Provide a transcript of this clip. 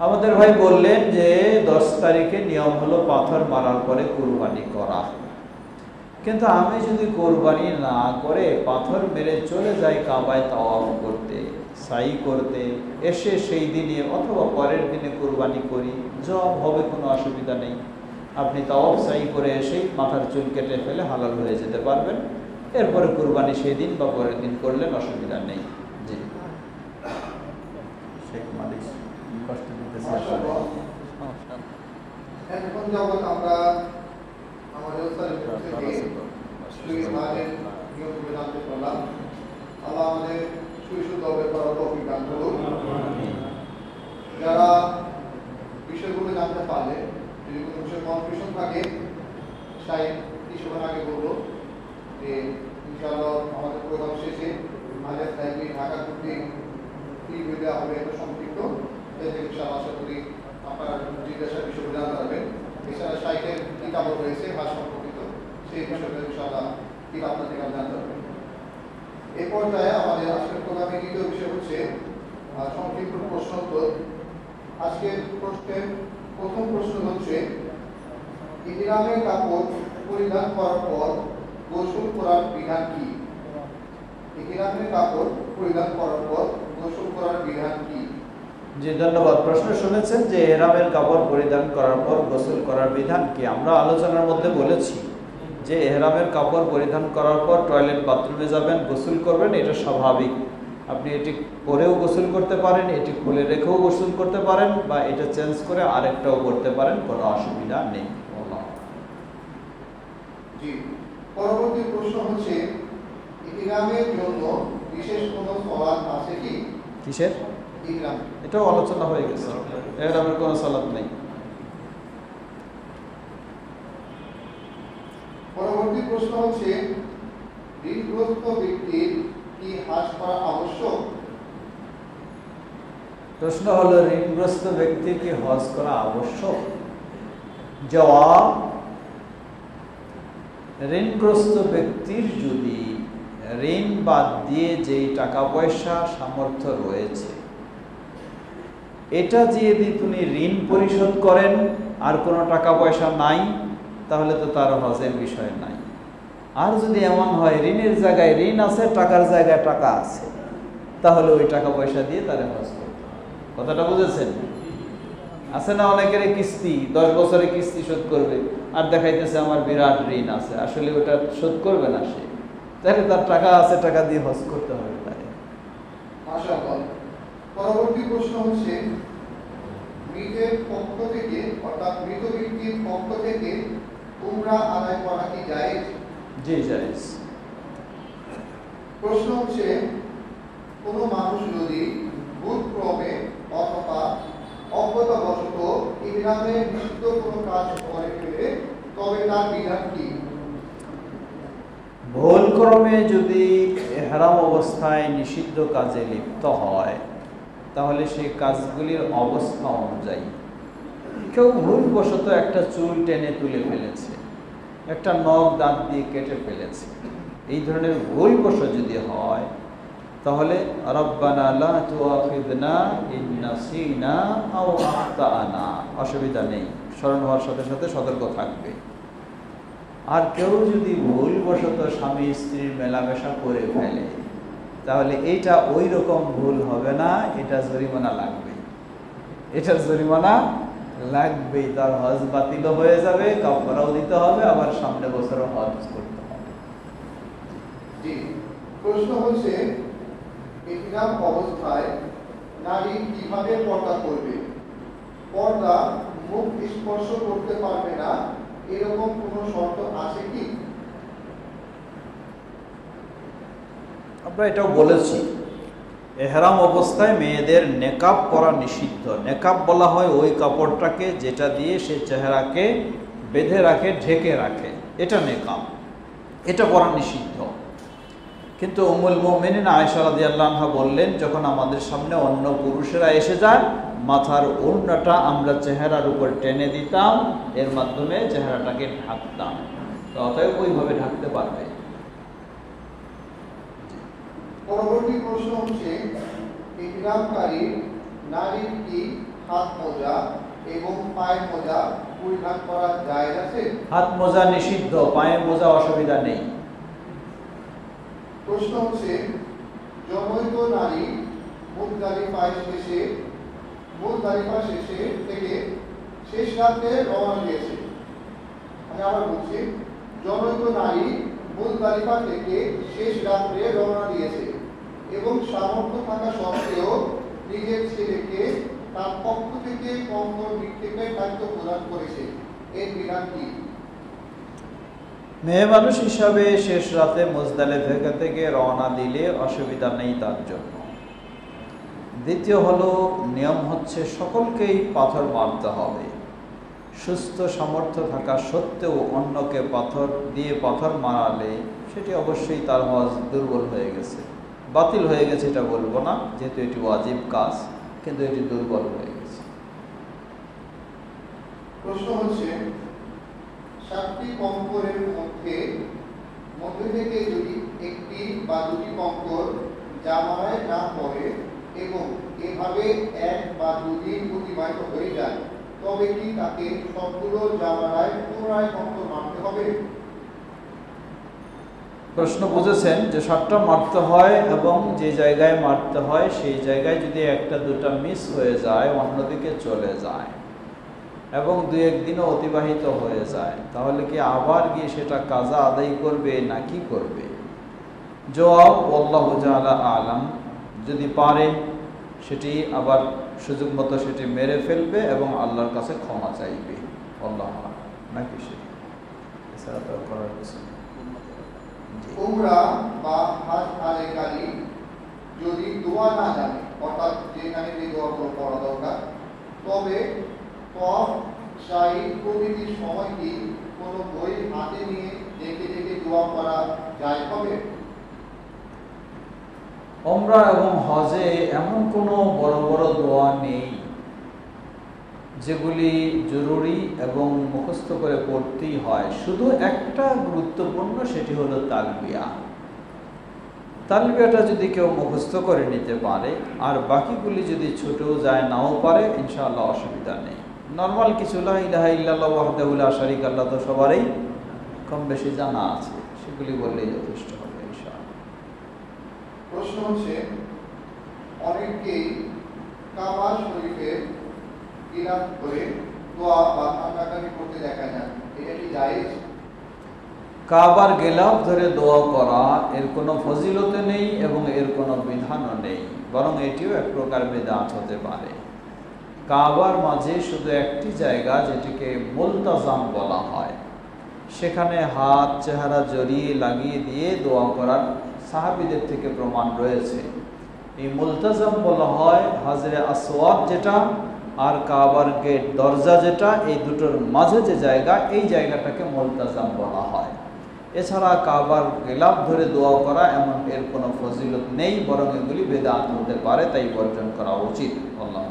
আমাদের ভাই বললেন যে 10 তারিখে নিয়ম হলো পাথর মারার পরে কুরবানি করা, কিন্তু আমি যদি কোরবানি না করে পাথর মেরে চলে যাই কাবায় তাওয়াফ করতে, সাই করতে, এসে সেই দিনে অথবা পরের দিনে কোরবানি করি, জব হবে, কোনো অসুবিধা নেই। আপনি তাওয়াফ সাই করে এসেই মাথার চুল কেটে ফেলে হালাল হয়ে যেতে পারবেন, এরপরে কোরবানি সেই দিন বা পরের দিন করলেন অসুবিধা নেই। জি শেখ মালিক কষ্ট দিতেছে। এখন যখন আমরা আমাদের জানতে পারলাম, আল্লাহ আমাদের সুবিশুদ্ধভাবে করার তৌফিক দান করুন। যারা বিষয়গুলো জানতে পারলে, যদি কোনো বিষয়ে কনফিউশন থাকে, সাহেব কিছুক্ষণ আগে বললো যে ইনশাআল্লাহ আমাদের প্রোগ্রাম শেষে মাঝে লাইব্রেরি ঢাকা কর্তৃক ফ্রি হয়ে দেওয়া হবে একটা সংক্ষিপ্ত, ইনশাআল্লাহ আশা করি আপনার জিজ্ঞাসার বিষয়গুলো জানতে পারবেন। এছাড়া সাহিত্যের কিতাবও রয়েছে হাজ সম্পর্কিত, সেই বিষয়টা ইনশাআল্লাহ কিতাব থেকে জানতে পারবেন। এ পর্যায়ে আমাদের আজকের প্রোগ্রামের দ্বিতীয় বিষয় হচ্ছে সংক্ষিপ্ত প্রশ্নোত্তর। আজকের প্রশ্নের প্রথম প্রশ্ন হচ্ছে, ইহরামের কাপড় পরিধান করার পর গোসল করার বিধান কি? ইহরামের কাপড় পরিধান করার পর গোসল করার বিধান কি? জি ধন্যবাদ। প্রশ্ন শুনেছেন যে ইহরামের কাপড় পরিধান করার পর গোসল করার বিধান কি। আমরা আলোচনার মধ্যে বলেছি যে ইহরামের কাপড় পরিধান করার পর টয়লেট বাথরুমে যাবেন, গোসল করবেন, এটা স্বাভাবিক। আপনি এটি পরেও গোসল করতে পারেন, এটি খুলে রেখেও গোসল করতে পারেন, বা এটা চেঞ্জ করে আরেকটাও করতে পারেন, কোনো অসুবিধা নেই। জি, পরবর্তী প্রশ্ন হচ্ছে, ইহরামের জন্য বিশেষ কোনো সালাত আছে কি? কিসের ইহরাম? এটাও আলোচনা হয়ে গেছে, ইহরামের কোনো সালাত নেই। পরবর্তী প্রশ্ন হচ্ছে, ঋণগ্রস্ত ব্যক্তির কি হজ করা আবশ্যক? প্রশ্ন হলো, ঋণগ্রস্ত ব্যক্তির কি হজ করা আবশ্যক? জবাব, ঋণগ্রস্ত ব্যক্তির যদি ঋণ বাদ দিয়ে যেই টাকা পয়সা সামর্থ্য রয়েছে, এটা যদি তিনি ঋণ পরিশোধ করেন আর কোনো টাকা পয়সা নাই, তাহলে তো তার হজের বিষয় নাই। আর যদি এমন হয় ঋণের জায়গায় ঋণ আছে, টাকার জায়গায় টাকা আছে, তাহলে ওই টাকা পয়সা দিয়ে তার হজ করতে হবে। কথাটা বুঝেছেন? আছে না অনেকের কিস্তি, 10 বছরে কিস্তি শোধ করবে, আর দেখাইতেছে আমার বিরাট ঋণ আছে, আসলে ওটা শোধ করবে না সে, তাহলে তার টাকা আছে, টাকা দিয়ে হজ করতে হবে তাই। মাশাআল্লাহ। পরবর্তী প্রশ্ন হচ্ছে, মৃতের পক্ষ থেকে অর্থাৎ মৃত ব্যক্তির পক্ষ থেকে উমরা আদায় করা কি জায়েজ? জি জায়েজ। প্রশ্ন হচ্ছে, কোন মানুষ যদি ভুলক্রমে অথবা অজ্ঞতাবশত ইহরামে নিষিদ্ধ কোনো কাজ করে ফেলে, তবে তার বিধান কি? ভুলক্রমে যদি ইহরাম অবস্থায় নিষিদ্ধ কাজে লিপ্ত হয়, তাহলে সেই কাজগুলির অবস্থা অনুযায়ী, কেউ ভুলবশত একটা চুল টেনে তুলে ফেলেছে, একটা নখ দাঁত দিয়ে কেটে ফেলেছে, এই ধরনের ভুলবশত যদি হয়, তাহলে রব্বানা লা তুআখিযনা ইন নাসিনা আও আখতানা, অসুবিধা নেই, স্মরণ হওয়ার সাথে সাথে সতর্ক থাকবে। আর কেউ যদি ভুলবশত স্বামী স্ত্রীর মেলামেশা করে ফেলে, তাহলে এইটা ওই রকম ভুল হবে না, এটা জরিমানা লাগবে, এটার জরিমানা লাগবেই, তার হজ বাতিল হয়ে যাবে, কাফারাও দিতে হবে, আবার সামনে বছরও হজ করতে হবে। জি, প্রশ্ন হচ্ছে, ইহরাম অবস্থায় নারী কিভাবে পর্দা করবে? পর্দা মুখ স্পর্শ করতে পারবে না, এরকম কোনো শর্ত আছে কি? আমরা এটাও বলেছি, ইহরাম অবস্থায় মেয়েদের নেকাব পরা নিষিদ্ধ। নেকাব বলা হয় ওই কাপড়টাকে যেটা দিয়ে সে চেহারাকে বেঁধে রাখে, ঢেকে রাখে, এটা নেকাব, এটা পরা নিষিদ্ধ। কিন্তু উম্মুল মুমিনিন আয়েশা রাদিয়াল্লাহু আনহা বললেন, যখন আমাদের সামনে অন্য পুরুষেরা এসে যায়, মাথার ওড়নাটা আমরা চেহারার উপর টেনে দিতাম, এর মাধ্যমে চেহারাটাকে ঢাকতাম, তো অতএব ওইভাবে ঢাকতে পারবে। পরবর্তী প্রশ্ন হচ্ছে, ইহরামকারী নারীর কি হাত মোজা এবং পায়ের মোজা পরিধান করা জায়েজ আছে? হাত মোজা নিষিদ্ধ, পায়ে মোজা অসুবিধা নেই। প্রশ্ন হচ্ছে, জনৈক নারী মুজদালিফা শেষে থেকে শেষ রাতে রওনা দিয়েছে। আমি আবার বলছি, জনৈক নারী মুজদালিফা থেকে শেষ রাত্রে রওনা দিয়েছে এবং সামর্থ্য থাকা সত্ত্বেও নিজের ছেলেকে তার পক্ষ থেকে কঙ্কর নিক্ষেপের দায়িত্ব প্রদান করেছে, এর বিধান কি? মেয়ে মানুষ হিসাবে শেষ রাতে মুজদালিফা থেকে রওনা দিলে অসুবিধা নেই তার জন্য। দ্বিতীয় হলো, নিয়ম হচ্ছে সকলকেই পাথর মারতে হবে। সুস্থ সামর্থ্য থাকা সত্ত্বেও অন্যকে পাথর মারালে সেটি অবশ্যই তার হজ দুর্বল হয়ে গেছে, বাতিল হয়ে গেছে এটা বলবো না, যেহেতু এটি ওয়াজিব কাজ, কিন্তু এটি দুর্বল হয়ে গেছে। প্রশ্ন হচ্ছে, 7টি কঙ্করের মধ্যে থেকে যদি একটি বা দুটি কঙ্কর জামারায় না পড়ে এবং এভাবে 1 বা 2 দিন অতিবাহিত হয়ে যায়, তবে কি তাকে সবগুলো জামারায় পুনরায় কঙ্কর মারতে হবে? প্রশ্ন বুঝেছেন যে 7টা মারতে হয় এবং যে জায়গায় মারতে হয় সেই জায়গায় যদি 1-2টা মিস হয়ে যায়, অন্যদিকে চলে যায় এবং 2-1 দিনও অতিবাহিত হয়ে যায়, তাহলে কি আবার গিয়ে সেটা কাজা আদায় করবে না কি করবে? জবাব আল্লাহু তাআলা আলাম। যদি পারে সেটি আবার সুযোগ মতো সেটি মেরে ফেলবে এবং আল্লাহর কাছে ক্ষমা চাইবে। আল্লাহ নাকি সেটি এছাড়া তো করার কিছু নেই। উমরা বা হজ আদায়কারী যদি দোয়া না জানে, অর্থাৎ যেখানে যে দোয়া পড়া দরকার, তবে তওয়াফ সাই প্রতিটি সময় কি কোনো বই হাতে নিয়ে দেখে দেখে দোয়া করা যায় হবে? উমরা এবং হজে এমন কোনো বড় বড় দোয়া নেই যেগুলি জরুরি এবং মুখস্থ করে পড়তেই হয়। শুধু একটা গুরুত্বপূর্ণ, সেটি হলো তালবিয়া। তালবিয়াটা যদি কেউ মুখস্থ করে নিতে পারে আর বাকিগুলি যদি ছুটেও যায়, নাও পারে, ইনশাআল্লাহ অসুবিধা নেই। নর্মাল কিছু লা ইলাহা ইল্লাল্লাহ ওয়াহদাহু লা শারীকা লাহু তো সবারই কম বেশি জানা আছে, সেগুলি বললেই যথেষ্ট হবে ইনশাআল্লাহ। প্রশ্ন হচ্ছে, অনেকেই কাবা শরীফের গিলাফ করে দোয়া বা কান্নাকাটি করতে দেখা যায়, এটা কি জায়েজ? কাবার গিলাফ ধরে দোয়া করা এর কোনো ফজিলত নেই এবং এর কোনো বিধানও নেই, বরং এটিও এক প্রকার বিদআত হতে পারে। কাবার মাঝে শুধু একটি জায়গা যেটিকে মুলতাজাম বলা হয়, সেখানে হাত চেহারা জড়িয়ে লাগিয়ে দিয়ে দোয়া করার সাহাবীদের থেকে প্রমাণ রয়েছে। এই মুলতাজাম বলা হয় হাজরে আসওয়াদ যেটা আর কাবার গেট দরজা যেটা, এই দুটোর মাঝে যে জায়গা, এই জায়গাটাকে মুলতাজাম বলা হয়। এছাড়া কাবার গিলাফ ধরে দোয়া করা এমন এর কোনো ফজিলত নেই, বরং এগুলি বিদআত হতে পারে, তাই বর্জন করা উচিত। আল্লাহ